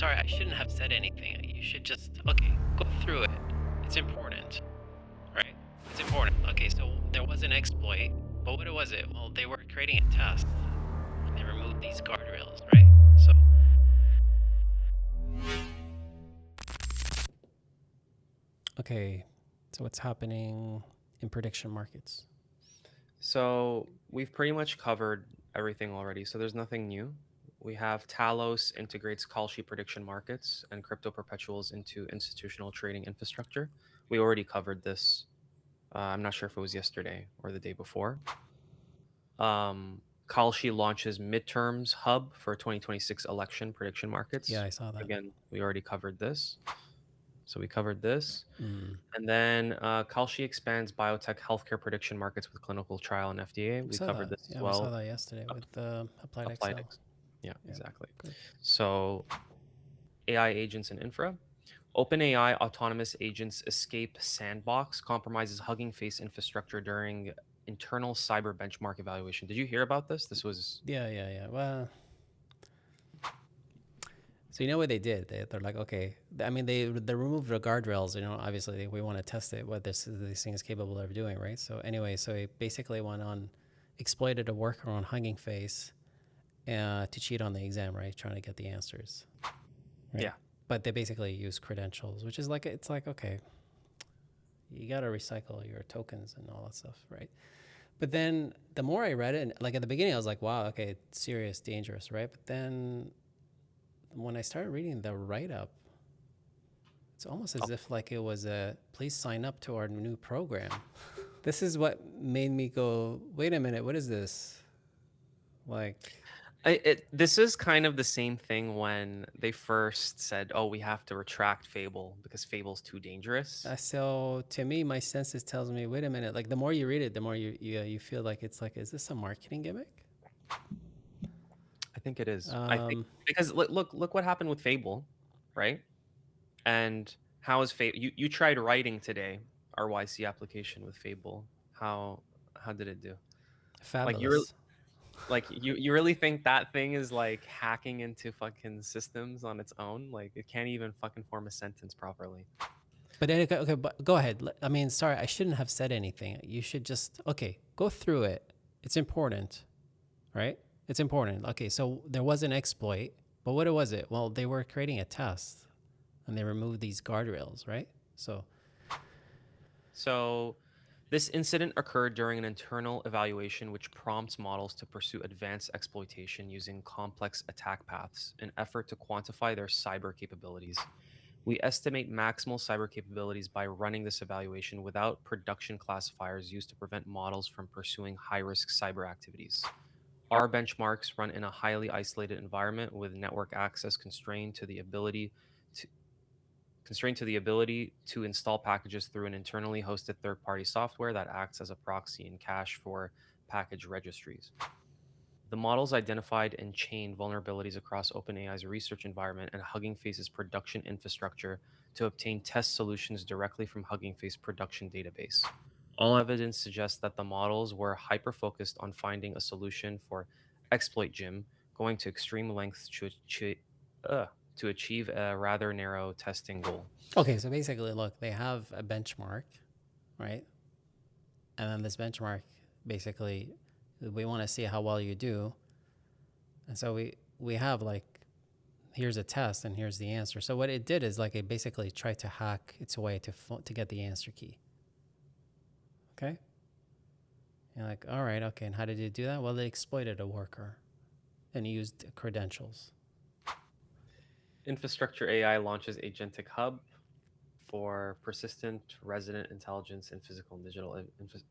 sorry, I shouldn't have said anything. You should just, okay, go through it. It's important, right? It's important. Okay, so there was an exploit, but what was it? Well, they were creating a test, and they removed these guardrails, right? So, Okay, so what's happening in prediction markets? So we've pretty much covered everything already. So there's nothing new. We have Talos integrates call sheet prediction markets and crypto perpetuals into institutional trading infrastructure. We already covered this. I'm not sure if it was yesterday or the day before. Kalshi launches midterms hub for 2026 election prediction markets. Yeah, I saw that. Again, we already covered this. So we covered this. Mm. And then Kalshi expands biotech healthcare prediction markets with clinical trial and FDA. We Saw covered that. this as Yeah, we saw well. that yesterday with Applied Applied Excel. Yeah, Yeah, exactly. good. So AI agents and infra. OpenAI autonomous agents escape Sandbox, compromises Hugging Face infrastructure during internal cyber benchmark evaluation. Did you hear about this? This was Yeah. Well, so you know what they did? They're like, okay. I mean, they removed the guardrails. You know, obviously we want to test it what this thing is capable of doing, right? So anyway, so he basically went on, exploited a worker on Hugging Face, to cheat on the exam, right? Trying to get the answers. Right? Yeah. But they basically use credentials, which is like, it's like, okay, you got to recycle your tokens and all that stuff, right? But then the more I read it, like at the beginning, I was like, wow, okay, it's serious, dangerous, right? But then when I started reading the write up, it's almost as if like it was a please sign up to our new program. This is what made me go, wait a minute, what is this? Like, This is kind of the same thing when they first said, "Oh, we have to retract Fable because Fable's too dangerous." so to me, my senses tells me, wait a minute. Like the more you read it, the more you feel like it's like, is this a marketing gimmick? I think it is. I think because look what happened with Fable, right? And how is Fable? You tried writing today our YC application with Fable. How did it do? Like Fabulous. you really think that thing is like hacking into fucking systems on its own? Like it can't even fucking form a sentence properly. But okay, but go ahead. I mean, sorry, I shouldn't have said anything. You should just, okay, go through it. It's important, right? It's important. Okay, so there was an exploit, but what was it? Well, they were creating a test, and they removed these guardrails, right? So this incident occurred during an internal evaluation which prompts models to pursue advanced exploitation using complex attack paths in effort to quantify their cyber capabilities. We estimate maximal cyber capabilities by running this evaluation without production classifiers used to prevent models from pursuing high-risk cyber activities. Our benchmarks run in a highly isolated environment with network access to constrained to the ability to install packages through an internally hosted third-party software that acts as a proxy and cache for package registries. The models identified and chained vulnerabilities across OpenAI's research environment and Hugging Face's production infrastructure to obtain test solutions directly from Hugging Face production database. All evidence suggests that the models were hyper-focused on finding a solution for exploit Jim, going to extreme lengths to achieve a rather narrow testing goal. Okay, so basically, look, they have a benchmark, right? And then this benchmark, basically, we want to see how well you do, and so we have like, here's a test and here's the answer. So what it did is like it basically tried to hack its way to get the answer key. Okay. You're like, all right, okay. And how did it do that? Well, they exploited a worker and used credentials. Infrastructure AI launches Agentic Hub for persistent resident intelligence in physical and digital.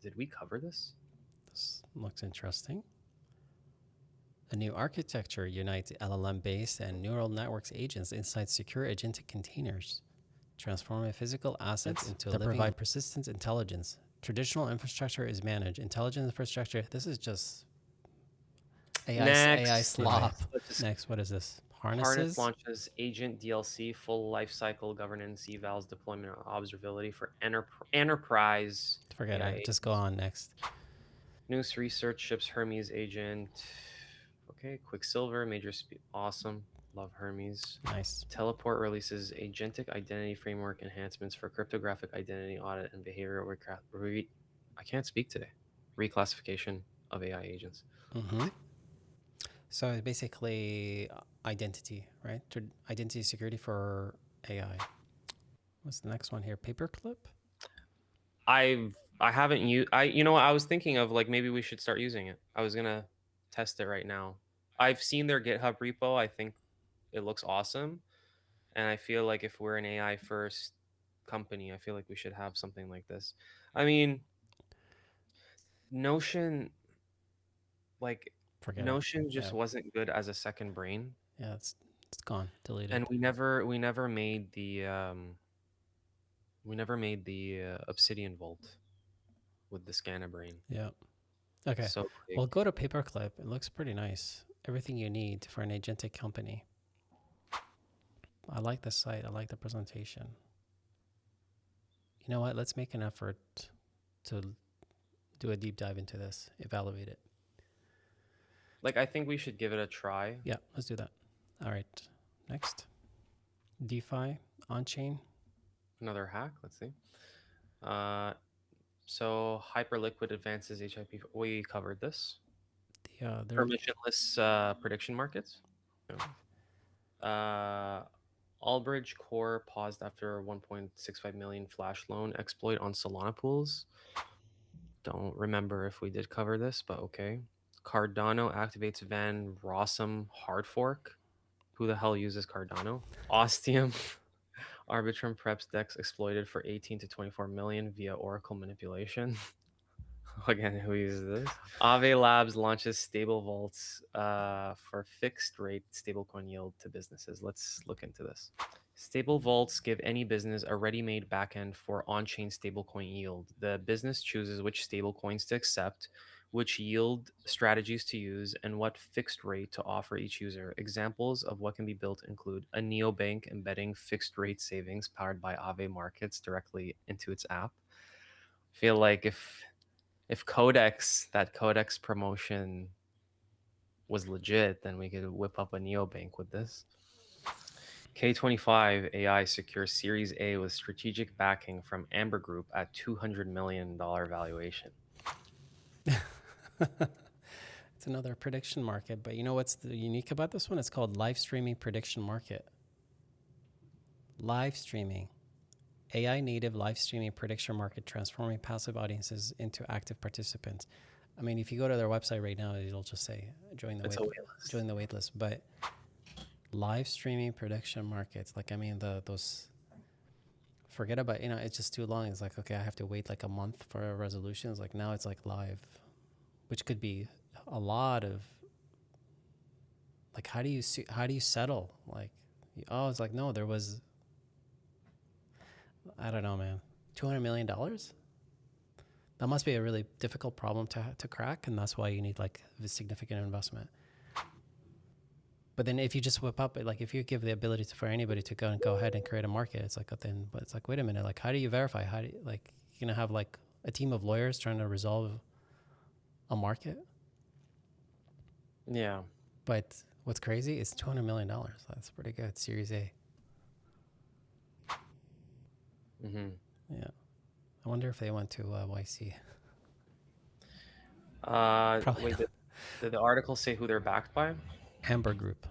Did we cover this? This looks interesting. A new architecture unites LLM-based and neural networks agents inside secure agentic containers, transforming physical assets into that provide persistent intelligence. Traditional infrastructure is managed. Intelligent infrastructure, this is just AI slop. Next, what is this? Harnesses launches Agent DLC full lifecycle governance evals deployment observability for enterprise. Forget AI. it. Just go on next. Noose Research ships Hermes Agent. Okay, Quicksilver, major speed. Awesome. Love Hermes. Nice. Teleport releases agentic identity framework enhancements for cryptographic identity audit and behavioral I can't speak today. Reclassification of AI agents. Mm-hmm. So it's basically identity, right? Identity security for AI. What's the next one here? Paperclip? I haven't used. You know what? I was thinking of like maybe we should start using it. I was gonna test it right now. I've seen their GitHub repo. I think it looks awesome, and I feel like if we're an AI first company, I feel like we should have something like this. I mean, Notion, like Forget it. Notion, just Yeah. wasn't good as a second brain, Yeah, it's gone. Deleted. and we never made the Obsidian Vault with the Scanna brain. Yeah. Okay. So like, Well, go to Paperclip. It looks pretty nice. Everything you need for an agentic company. I like the site. I like the presentation. You know what? Let's make an effort to do a deep dive into this, evaluate it. like I think we should give it a try. Yeah, let's do that. All right. Next. DeFi on-chain. Another hack. Let's see. So Hyperliquid advances HIP. We covered this. Permissionless prediction markets. Allbridge Core paused after 1.65 million flash loan exploit on Solana pools. Don't remember if we did cover this, but okay. Cardano activates Van Rossum hard fork. Who the hell uses Cardano? Ostium Arbitrum preps DEX exploited for 18 to 24 million via Oracle manipulation. Again, who uses this? Aave Labs launches stable vaults for fixed rate stablecoin yield to businesses. Let's look into this. Stable vaults give any business a ready-made backend for on-chain stablecoin yield. The business chooses which stablecoins to accept, which yield strategies to use, and what fixed rate to offer each user. Examples of what can be built include a neobank embedding fixed rate savings powered by Aave Markets directly into its app. I feel like if that Codex promotion was legit, then we could whip up a neobank with this. K25 AI secures Series A with strategic backing from Amber Group at $200 million valuation. It's another prediction market, but you know what's unique about this one? It's called live streaming prediction market. Live streaming. AI native live streaming prediction market transforming passive audiences into active participants. I mean, if you go to their website right now, it'll just say join the waitlist. But live streaming prediction markets, like I mean, those. Forget about it's just too long. It's like okay, I have to wait like a month for a resolution. It's like now it's like live, which could be a lot of. Like how do you settle? Like, it's like no, there was. I don't know, man. $200 million? That must be a really difficult problem to crack, and that's why you need like a significant investment. But then if you just whip up, like if you give the ability for anybody to go ahead and create a market, it's like, but it's like, wait a minute, like how do you verify? How do you, like you're gonna have like a team of lawyers trying to resolve a market? Yeah. But what's crazy is $200 million. That's pretty good. Series A. Mm-hmm. Yeah. I wonder if they went to YC. Wait, did the article say who they're backed by? Amber Group.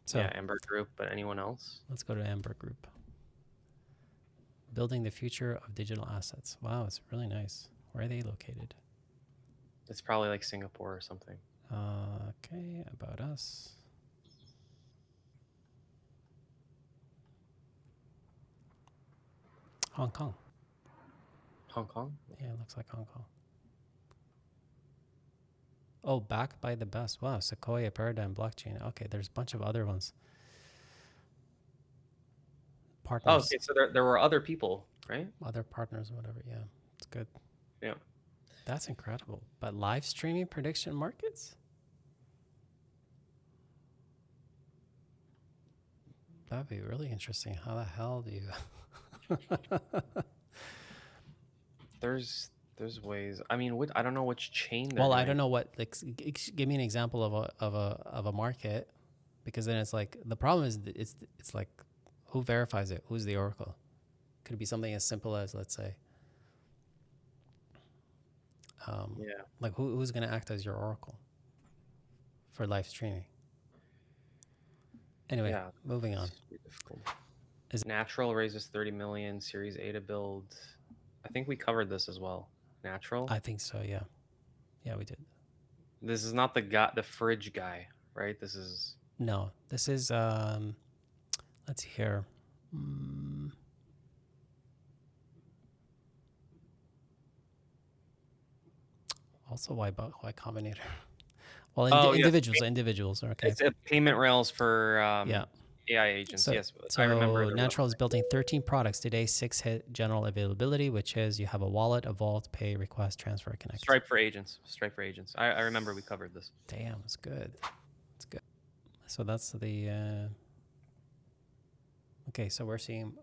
So, yeah, Amber Group, but anyone else? Let's go to Amber Group. Building the future of digital assets. Wow, it's really nice. Where are they located? It's probably like Singapore or something. Okay, about us. Hong Kong. Hong Kong? Yeah, it looks like Hong Kong. Oh, backed by the best. Wow, Sequoia Paradigm Blockchain. Okay, there's a bunch of other ones. Partners. Oh, okay, so there were other people, right? Other partners or whatever, yeah. It's good. Yeah. That's incredible. But live streaming prediction markets? That'd be really interesting. How the hell do you... There's ways. I mean, I don't know which chain. Well, I don't know what. Like, give me an example of a market, because then it's like the problem is it's like who verifies it? Who's the oracle? Could be something as simple as, let's say, Yeah. like who's going to act as your oracle for live streaming? Anyway, Yeah. moving on. It's really difficult. Is- Natural raises 30 million, Series A to build. I think we covered this as well. Natural. I think so. Yeah. Yeah, we did. This is not the fridge guy, right? This is No, this is, let's see here. Mm. Also, why Combinator? Well, individuals are okay. It's payment rails for Yeah. AI agents. So, Yes, so I remember. Natural is building 13 products today. 6 hit general availability, which is you have a wallet, a vault, pay, request, transfer, connect. Stripe for agents. I remember we covered this. Damn, it's good. It's good. So that's the. Okay, so we're seeing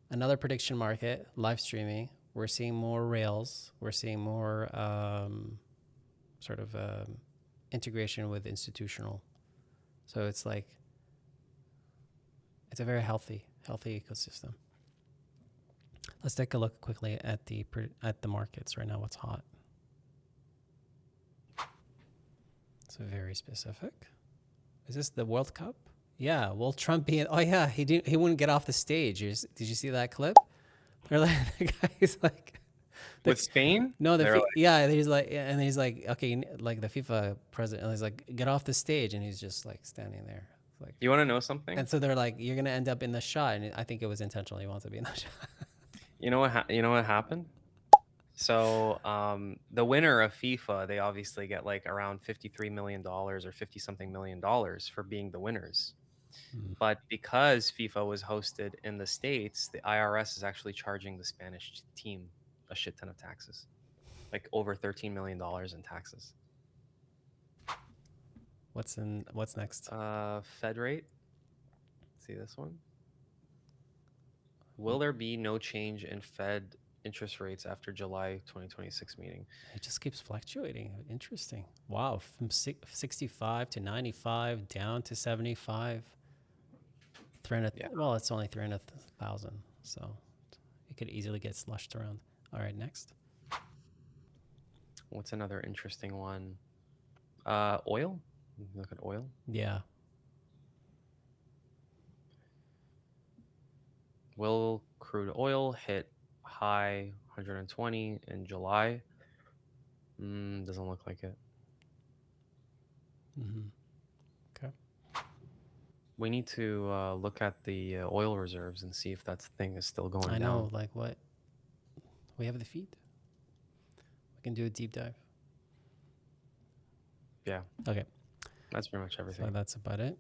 another prediction market, live streaming. We're seeing more rails. We're seeing more sort of integration with institutional. So it's like it's a very healthy ecosystem. Let's take a look quickly at the markets right now. What's hot? It's very specific. Is this the World Cup? Yeah. Will Trump be? Oh yeah, he wouldn't get off the stage. Did you see that clip? They're like, the guy's like, With Spain? no, yeah, he's like, okay, like the FIFA president, and he's like, get off the stage, and he's just like standing there, like. You want to know something? And so they're like, you're gonna end up in the shot, and I think it was intentional. He wants to be in the shot. You know what happened? So the winner of FIFA, they obviously get like around $53 million or 50 something million dollars for being the winners. But because FIFA was hosted in the States, the IRS is actually charging the Spanish team a shit ton of taxes, like over $13 million in taxes. What's next? Fed rate. See this one? Will there be no change in Fed interest rates after July 2026 meeting? It just keeps fluctuating. Interesting. Wow, from 65 to 95, down to 75. 300. Yeah. Well, it's only 300,000, so it could easily get slushed around. All right, next. What's another interesting one? Oil. Look at oil. Yeah. Will crude oil hit high 120 in July? Doesn't look like it. Okay. We need to look at the oil reserves and see if that thing is still going down. I know, like what? We have the feed. We can do a deep dive. Yeah. Okay. That's pretty much everything. So that's about it.